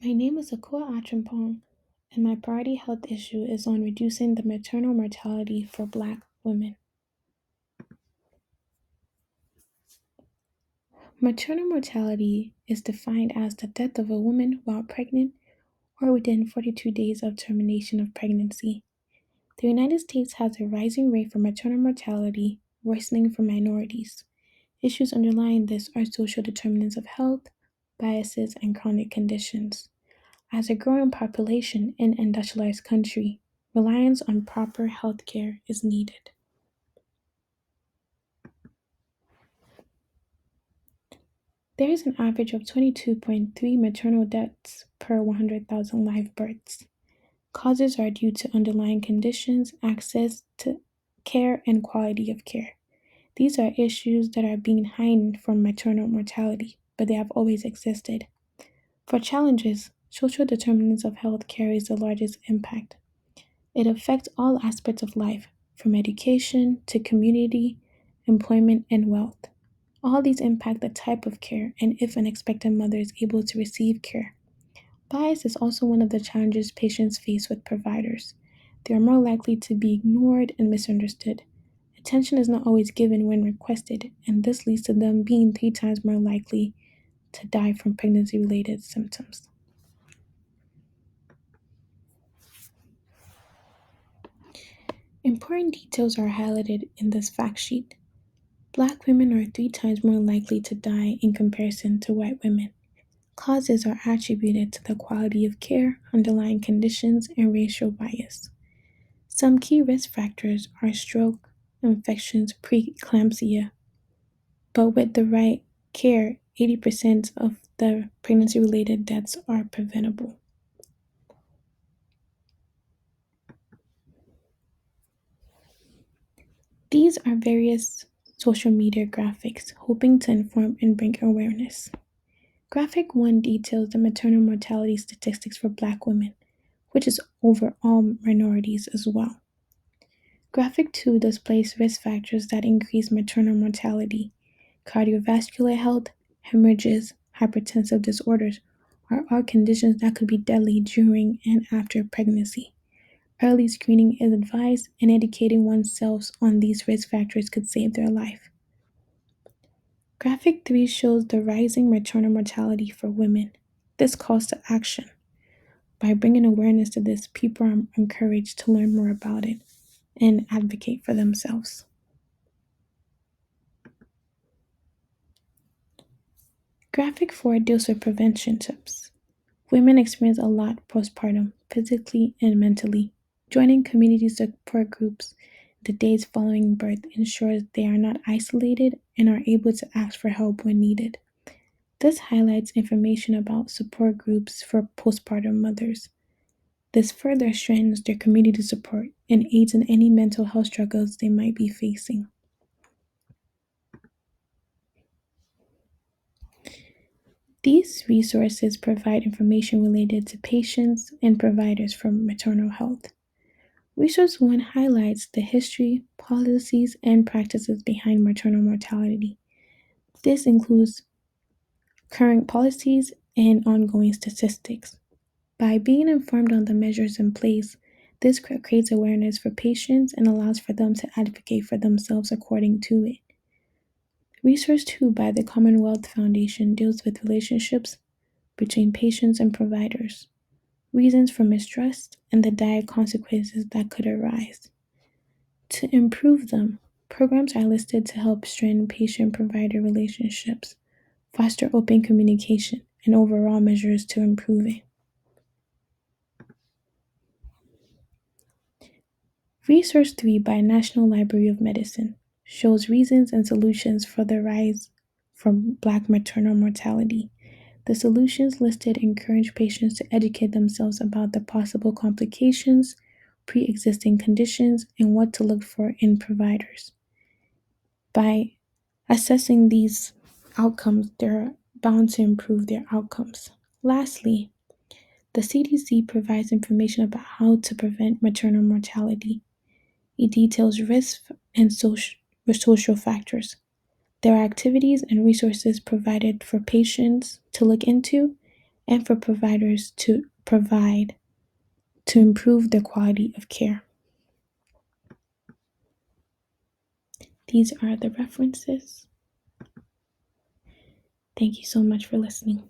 My name is Akua Achimpong, and my priority health issue is on reducing the maternal mortality for Black women. Maternal mortality is defined as the death of a woman while pregnant or within 42 days of termination of pregnancy. The United States has a rising rate for maternal mortality, worsening for minorities. Issues underlying this are social determinants of health, biases, and chronic conditions. As a growing population in an industrialized country, reliance on proper health care is needed. There is an average of 22.3 maternal deaths per 100,000 live births. Causes are due to underlying conditions, access to care, and quality of care. These are issues that are being heightened from maternal mortality, but they have always existed. For challenges, social determinants of health carries the largest impact. It affects all aspects of life, from education to community, employment, and wealth. All these impact the type of care and if an expectant mother is able to receive care. Bias is also one of the challenges patients face with providers. They are more likely to be ignored and misunderstood. Attention is not always given when requested, and this leads to them being 3 times more likely to die from pregnancy related symptoms. Important details are highlighted in this fact sheet. Black women are 3 times more likely to die in comparison to white women. Causes are attributed to the quality of care, underlying conditions, and racial bias. Some key risk factors are stroke, infections, preeclampsia, but with the right care, 80% of the pregnancy related deaths are preventable. These are various social media graphics hoping to inform and bring awareness. Graphic 1 details the maternal mortality statistics for Black women, which is over all minorities as well. Graphic 2 displays risk factors that increase maternal mortality. Cardiovascular health, hemorrhages, hypertensive disorders are all conditions that could be deadly during and after pregnancy. Early screening is advised, and educating oneself on these risk factors could save their life. Graphic 3 shows the rising maternal mortality for women. This calls to action. By bringing awareness to this, people are encouraged to learn more about it and advocate for themselves. Graphic 4 deals with prevention tips. Women experience a lot postpartum, physically and mentally. Joining community support groups the days following birth ensures they are not isolated and are able to ask for help when needed. This highlights information about support groups for postpartum mothers. This further strengthens their community support and aids in any mental health struggles they might be facing. These resources provide information related to patients and providers for maternal health. Resource 1 highlights the history, policies, and practices behind maternal mortality. This includes current policies and ongoing statistics. By being informed on the measures in place, this creates awareness for patients and allows for them to advocate for themselves according to it. Resource 2 by the Commonwealth Foundation deals with relationships between patients and providers, reasons for mistrust, and the dire consequences that could arise. To improve them, programs are listed to help strengthen patient-provider relationships, foster open communication, and overall measures to improve it. Resource 3 by National Library of Medicine shows reasons and solutions for the rise from Black maternal mortality. The solutions listed encourage patients to educate themselves about the possible complications, pre-existing conditions, and what to look for in providers. By assessing these outcomes, they're bound to improve their outcomes. Lastly, the CDC provides information about how to prevent maternal mortality. It details risks and social factors. There are activities and resources provided for patients to look into, and for providers to provide to improve the quality of care. These are the references. Thank you so much for listening.